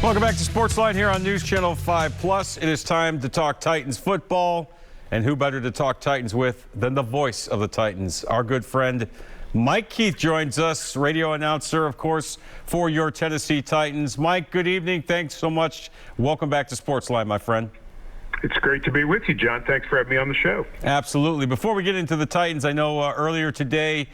Welcome back to SportsLine here on News Channel 5+. It is time to talk Titans football, and who better to talk Titans with than the voice of the Titans? Our good friend Mike Keith joins us, radio announcer, of course, for your Tennessee Titans. Mike, good evening. Thanks so much. Welcome back to SportsLine, my friend. It's great to be with you, John. Thanks for having me on the show. Absolutely. Before we get into the Titans, I know earlier today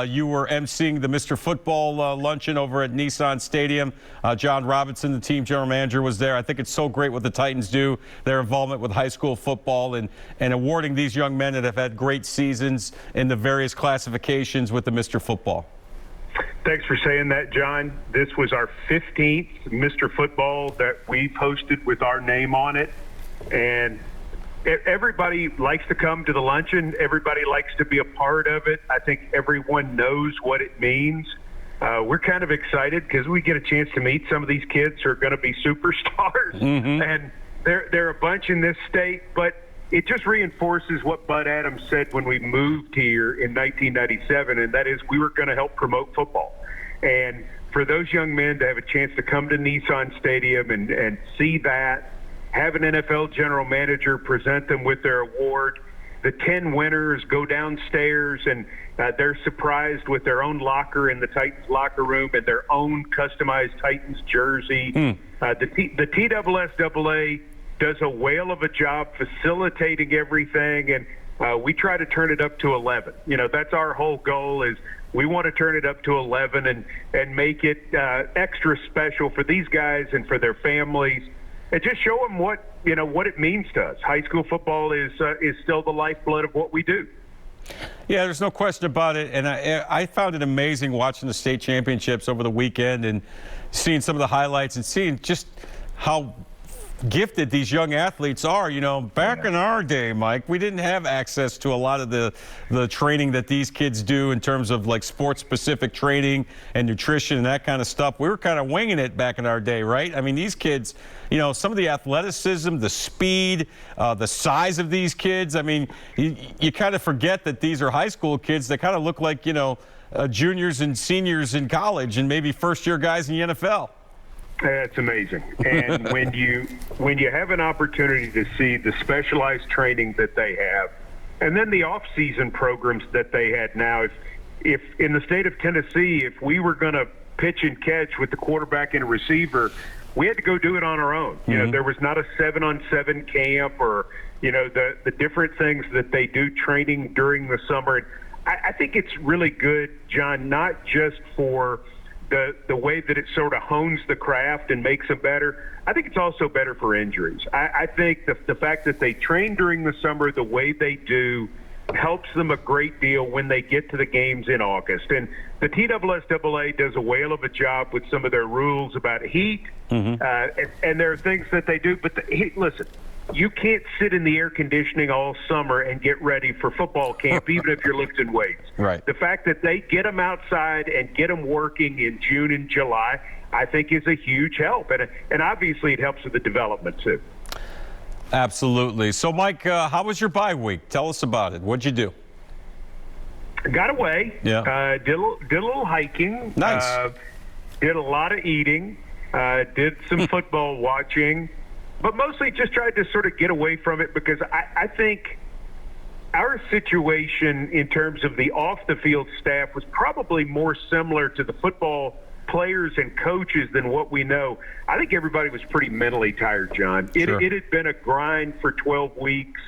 you were emceeing the Mr. Football luncheon over at Nissan Stadium. Jon Robinson, the team general manager, was there. I think it's so great what the Titans do, their involvement with high school football and awarding these young men that have had great seasons in the various classifications with the Mr. Football. Thanks for saying that, John. This was our 15th Mr. Football that we've hosted with our name on it. And everybody likes to come to the luncheon. Everybody likes to be a part of it. I think everyone knows what it means. We're kind of excited because we get a chance to meet some of these kids who are going to be superstars. And they're a bunch in this state. But it just reinforces what Bud Adams said when we moved here in 1997, and that is we were going to help promote football. And for those young men to have a chance to come to Nissan Stadium and see that, have an NFL general manager present them with their award. The 10 winners go downstairs and they're surprised with their own locker in the Titans locker room and their own customized Titans jersey. The TSSAA does a whale of a job facilitating everything, and we try to turn it up to 11. You know, that's our whole goal is we want to turn it up to 11 and make it extra special for these guys and for their families. And just show them what it means to us. High school football is still the lifeblood of what we do. Yeah, there's no question about it. And I found it amazing watching the state championships over the weekend and seeing some of the highlights and seeing just how gifted these young athletes are. You know, back in our day, Mike, we didn't have access to a lot of the training that these kids do in terms of like sports-specific training and nutrition and that kind of stuff. We were kind of winging it back in our day, right? I mean, these kids, you know, some of the athleticism, the speed, the size of these kids. I mean, you kind of forget that these are high school kids that kind of look like, you know, juniors and seniors in college and maybe first-year guys in the NFL. That's amazing. And when you have an opportunity to see the specialized training that they have, and then the off-season programs that they had now, if in the state of Tennessee, if we were going to pitch and catch with the quarterback and a receiver, we had to go do it on our own. You know, there was not a 7-on-7 camp or, you know, the different things that they do training during the summer. And I think it's really good, John, not just for the way that it sort of hones the craft and makes them better. I think it's also better for injuries. I think the fact that they train during the summer the way they do helps them a great deal when they get to the games in August. And the TSSAA does a whale of a job with some of their rules about heat, and there are things that they do. But listen, you can't sit in the air conditioning all summer and get ready for football camp, even if you're lifting weights. Right. The fact that they get them outside and get them working in June and July, I think is a huge help. And obviously it helps with the development, too. Absolutely. So, Mike, how was your bye week? Tell us about it. What'd you do? Got away. Yeah. Did a little hiking. Nice. Did a lot of eating. Did some football watching. But mostly just tried to sort of get away from it because I think our situation in terms of the off-the-field staff was probably more similar to the football players and coaches than what we know. I think everybody was pretty mentally tired, John. Sure. It had been a grind for 12 weeks.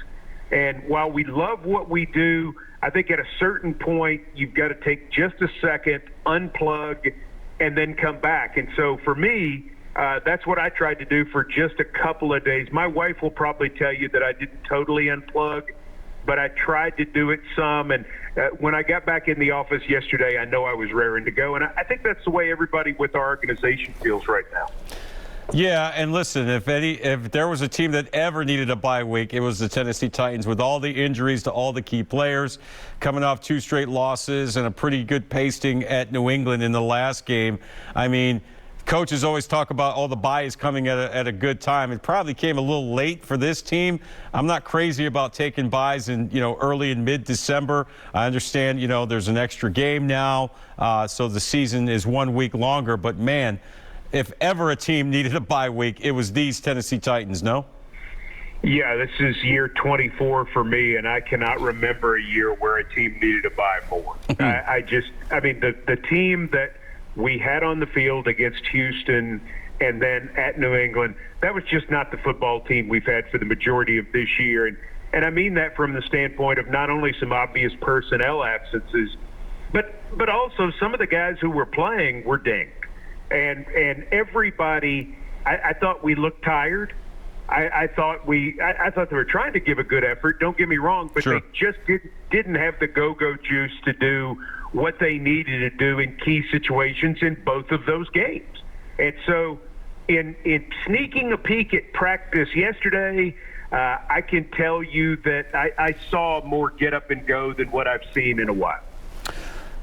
And while we love what we do, I think at a certain point you've got to take just a second, unplug, and then come back. And so for me, that's what I tried to do for just a couple of days. My wife will probably tell you that I didn't totally unplug, but I tried to do it some. And when I got back in the office yesterday, I know I was raring to go. And I think that's the way everybody with our organization feels right now. Yeah, and listen, if there was a team that ever needed a bye week, it was the Tennessee Titans with all the injuries to all the key players, coming off 2 straight losses and a pretty good pasting at New England in the last game. I mean, coaches always talk about, the bye is coming at a good time. It probably came a little late for this team. I'm not crazy about taking byes in, early and mid-December. I understand, there's an extra game now, so the season is 1 week longer. But, man, if ever a team needed a bye week, it was these Tennessee Titans, no? Yeah, this is year 24 for me, and I cannot remember a year where a team needed a bye more. I mean, the team that we had on the field against Houston and then at New England, that was just not the football team we've had for the majority of this year. And I mean that from the standpoint of not only some obvious personnel absences, but also some of the guys who were playing were dinged. And everybody, I thought we looked tired. I thought they were trying to give a good effort. Don't get me wrong, but Sure. they just didn't have the go-go juice to do what they needed to do in key situations in both of those games. And so, in sneaking a peek at practice yesterday, I can tell you that I saw more get up and go than what I've seen in a while.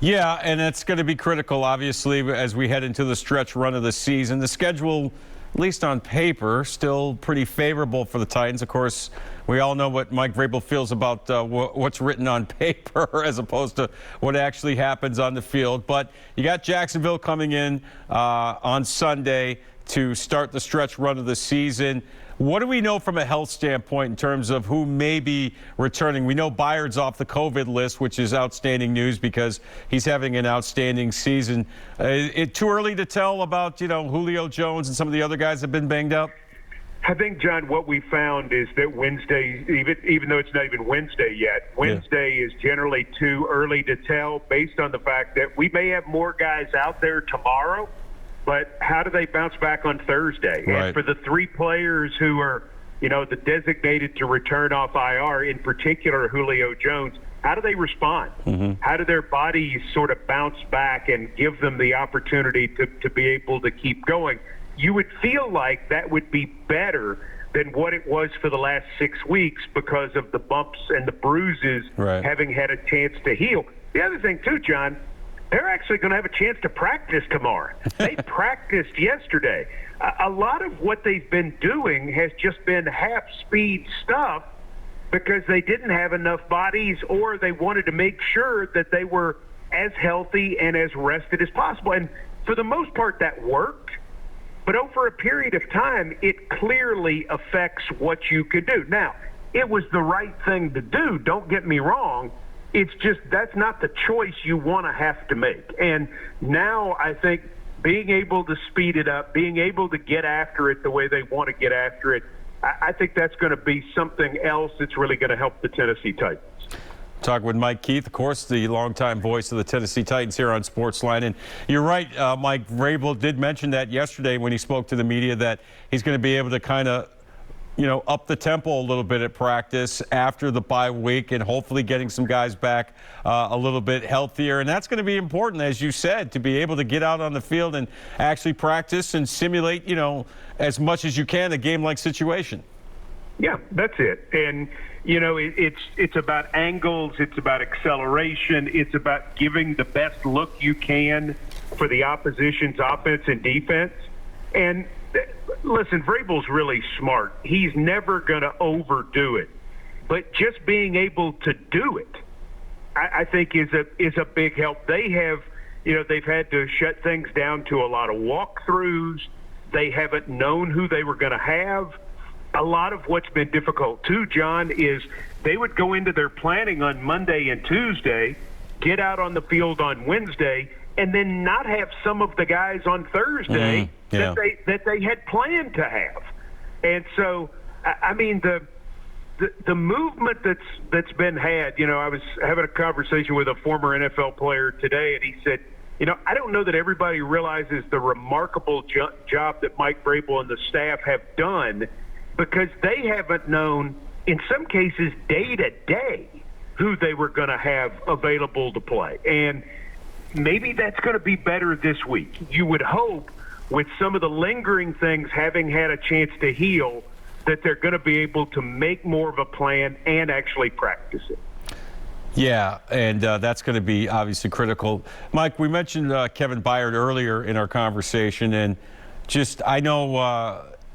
Yeah, and it's going to be critical, obviously, as we head into the stretch run of the season. The schedule, at least on paper, still pretty favorable for the Titans. Of course, we all know what Mike Vrabel feels about what's written on paper as opposed to what actually happens on the field. But you got Jacksonville coming in on Sunday to start the stretch run of the season. What do we know from a health standpoint in terms of who may be returning? We know Byard's off the COVID list, which is outstanding news because he's having an outstanding season. It too early to tell about, Julio Jones and some of the other guys that have been banged up? I think, John, what we found is that Wednesday, even though it's not even Wednesday yet, Wednesday is generally too early to tell based on the fact that we may have more guys out there tomorrow. But how do they bounce back on Thursday? Right. And for the three players who are, the designated to return off IR, in particular Julio Jones, how do they respond? Mm-hmm. How do their bodies sort of bounce back and give them the opportunity to be able to keep going? You would feel like that would be better than what it was for the last 6 weeks because of the bumps and the bruises having had a chance to heal. The other thing, too, John, they're actually going to have a chance to practice tomorrow. They practiced yesterday. A lot of what they've been doing has just been half-speed stuff because they didn't have enough bodies or they wanted to make sure that they were as healthy and as rested as possible. And for the most part, that worked. But over a period of time, it clearly affects what you could do. Now, it was the right thing to do. Don't get me wrong. It's just that's not the choice you want to have to make. And now I think being able to speed it up, being able to get after it the way they want to get after it, I think that's going to be something else that's really going to help the Tennessee Titans. Talking with Mike Keith, of course, the longtime voice of the Tennessee Titans here on SportsLine. And you're right, Mike Vrabel did mention that yesterday when he spoke to the media that he's going to be able to kind of up the tempo a little bit at practice after the bye week and hopefully getting some guys back a little bit healthier. And that's going to be important, as you said, to be able to get out on the field and actually practice and simulate, as much as you can a game-like situation. Yeah, that's it. And, it's about angles. It's about acceleration. It's about giving the best look you can for the opposition's offense and defense. And listen, Vrabel's really smart. He's never going to overdo it. But just being able to do it, I think, is a big help. They have, they've had to shut things down to a lot of walkthroughs. They haven't known who they were going to have. A lot of what's been difficult, too, John, is they would go into their planning on Monday and Tuesday, get out on the field on Wednesday, and then not have some of the guys on Thursday that they had planned to have. And so, I mean, the movement that's been had, I was having a conversation with a former NFL player today, and he said, I don't know that everybody realizes the remarkable job that Mike Vrabel and the staff have done because they haven't known, in some cases, day to day, who they were going to have available to play. And maybe that's going to be better this week. You would hope with some of the lingering things having had a chance to heal that they're going to be able to make more of a plan and actually practice it. Yeah, and that's going to be obviously critical. Mike, we mentioned Kevin Byard earlier in our conversation, and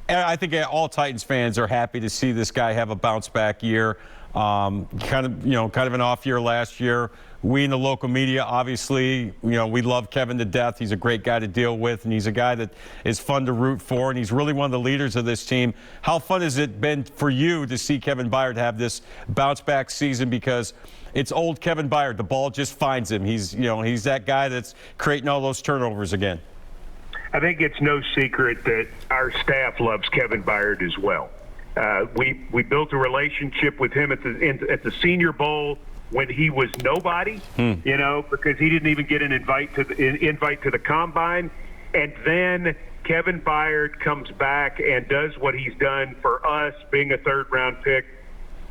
I think all Titans fans are happy to see this guy have a bounce-back year. Kind of an off year last year. We in the local media, obviously, we love Kevin to death. He's a great guy to deal with, and he's a guy that is fun to root for, and he's really one of the leaders of this team. How fun has it been for you to see Kevin Byard have this bounce-back season? Because it's old Kevin Byard. The ball just finds him. He's that guy that's creating all those turnovers again. I think it's no secret that our staff loves Kevin Byard as well. We built a relationship with him at the Senior Bowl when he was nobody, because he didn't even get an invite to the Combine. And then Kevin Byard comes back and does what he's done for us, being a third-round pick.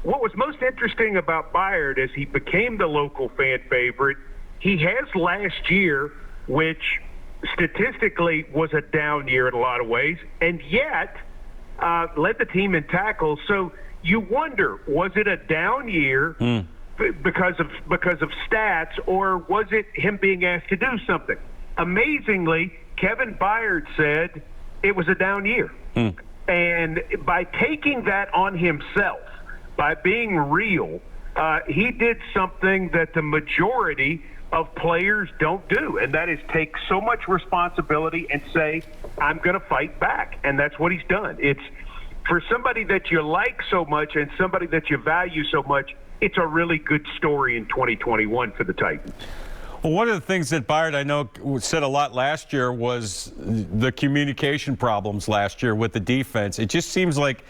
What was most interesting about Byard is he became the local fan favorite. He has last year, which statistically was a down year in a lot of ways, and yet led the team in tackles. So you wonder, was it a down year because of stats, or was it him being asked to do something? Amazingly, Kevin Byard said it was a down year. And by taking that on himself, by being real, he did something that the majority of players don't do, and that is take so much responsibility and say, I'm going to fight back. And that's what he's done. It's for somebody that you like so much and somebody that you value so much, it's a really good story in 2021 for the Titans. Well, one of the things that Byard, I know, said a lot last year was the communication problems last year with the defense. It just seems like,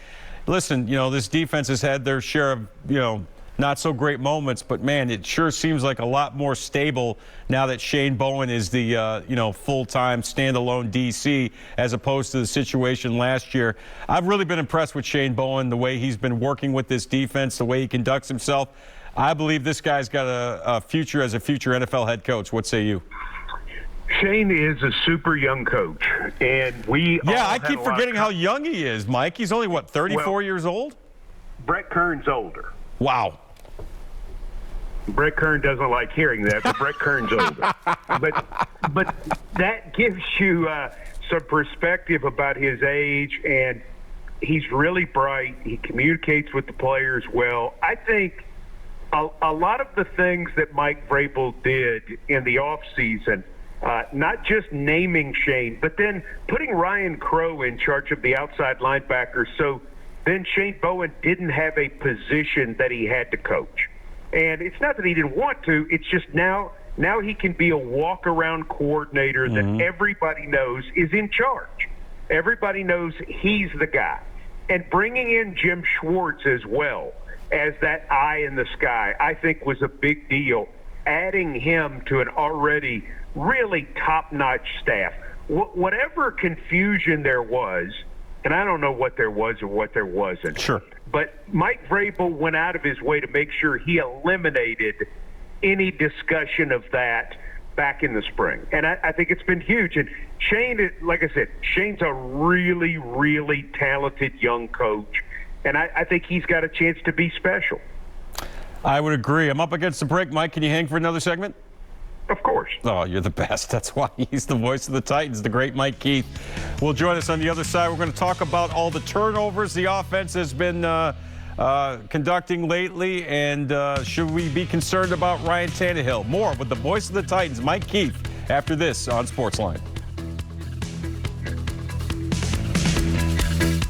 listen, this defense has had their share of, not so great moments, but man, it sure seems like a lot more stable now that Shane Bowen is the full-time standalone DC as opposed to the situation last year. I've really been impressed with Shane Bowen, the way he's been working with this defense, the way he conducts himself. I believe this guy's got a future as a future NFL head coach. What say you? Shane is a super young coach, and I keep forgetting how young he is, Mike. He's only, 34 years old? Brett Kern's older. Wow. Brett Kern doesn't like hearing that, but Brett Kern's older. But that gives you some perspective about his age, and he's really bright. He communicates with the players well. I think a lot of the things that Mike Vrabel did in the offseason, not just naming Shane, but then putting Ryan Crowe in charge of the outside linebackers, so then Shane Bowen didn't have a position that he had to coach. And it's not that he didn't want to, it's just now he can be a walk-around coordinator that everybody knows is in charge. Everybody knows he's the guy. And bringing in Jim Schwartz as well as that eye in the sky, I think was a big deal. Adding him to an already really top-notch staff. Whatever confusion there was, and I don't know what there was or what there wasn't. Sure. But Mike Vrabel went out of his way to make sure he eliminated any discussion of that back in the spring. And I think it's been huge. And Shane, like I said, Shane's a really, really talented young coach. And I think he's got a chance to be special. I would agree. I'm up against the break. Mike, can you hang for another segment? Of course. Oh, you're the best. That's why he's the voice of the Titans, the great Mike Keith. Will join us on the other side. We're going to talk about all the turnovers the offense has been conducting lately, and should we be concerned about Ryan Tannehill? More with the voice of the Titans, Mike Keith, after this on SportsLine.